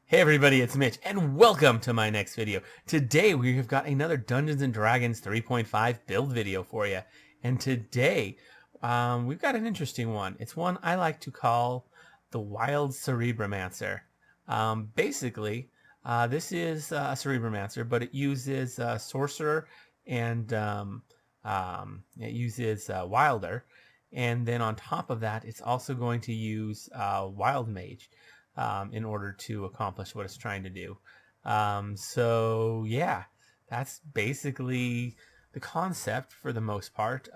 Hey everybody, it's Mitch, and welcome to my next video. Today we have got another Dungeons & Dragons 3.5 build video for you. And today, we've got an interesting one. It's one I like to call the Wild Cerebremancer. Basically, this is a Cerebremancer, but it uses Sorcerer and it uses Wilder. And then on top of that, it's also going to use Wild Mage. In order to accomplish what it's trying to do. So yeah, that's basically the concept for the most part.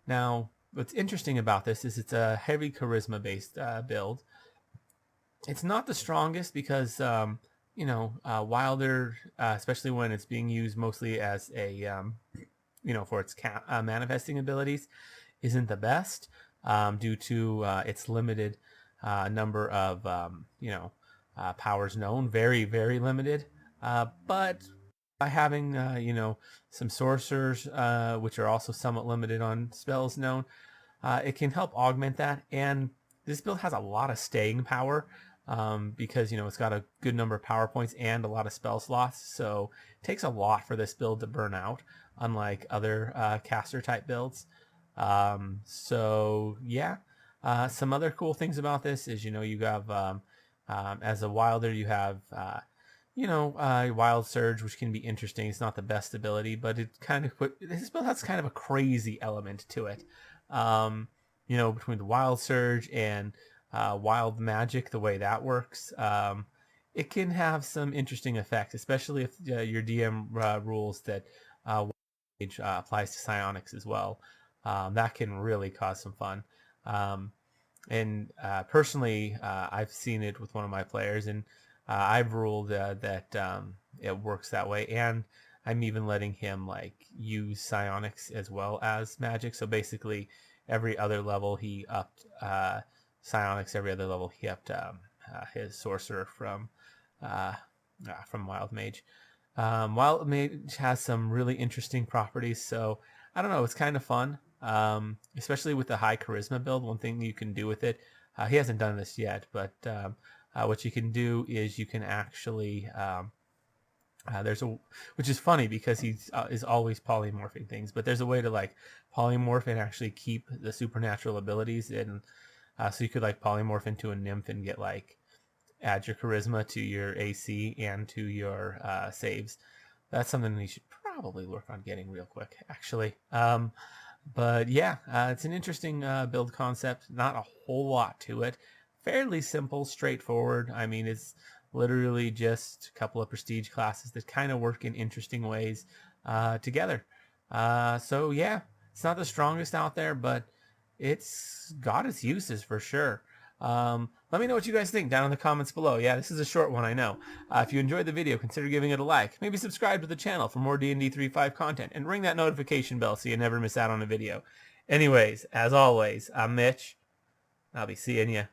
Now, what's interesting about this is it's a heavy charisma based build. It's not the strongest because Wilder, especially when it's being used mostly as a for its manifesting abilities, isn't the best due to its limited number of powers known, very limited, but by having some sorcerers which are also somewhat limited on spells known, it can help augment that. And this build has a lot of staying power because it's got a good number of power points and a lot of spell slots, so it takes a lot for this build to burn out, unlike other caster type builds. So yeah. Some other cool things about this is, you have, as a Wilder, you have, Wild Surge, which can be interesting. It's not the best ability, but this build has kind of a crazy element to it. Between the Wild Surge and Wild Magic, the way that works, it can have some interesting effects, especially if your DM rules that Mage applies to psionics as well. That can really cause some fun. And personally, I've seen it with one of my players, and I've ruled that it works that way. And I'm even letting him use psionics as well as magic. So basically, every other level he upped psionics. Every other level he upped his sorcerer from Wild Mage. Wild Mage has some really interesting properties. So I don't know. It's kind of fun. Especially with the high charisma build. One thing you can do with it, he hasn't done this yet, but what you can do is you can actually which is funny because he's is always polymorphing things, but there's a way to polymorph and actually keep the supernatural abilities in. So you could polymorph into a nymph and get add your charisma to your AC and to your saves. That's something you should probably work on getting real quick, actually. But yeah, it's an interesting build concept. Not a whole lot to it. Fairly simple, straightforward. I mean, it's literally just a couple of prestige classes that kind of work in interesting ways together. So yeah, it's not the strongest out there, but it's got its uses for sure. Let me know what you guys think down in the comments below. Yeah, this is a short one, I know. If you enjoyed the video, consider giving it a like. Maybe subscribe to the channel for more D&D 3.5 content, and ring that notification bell so you never miss out on a video. Anyways, as always, I'm Mitch. I'll be seeing you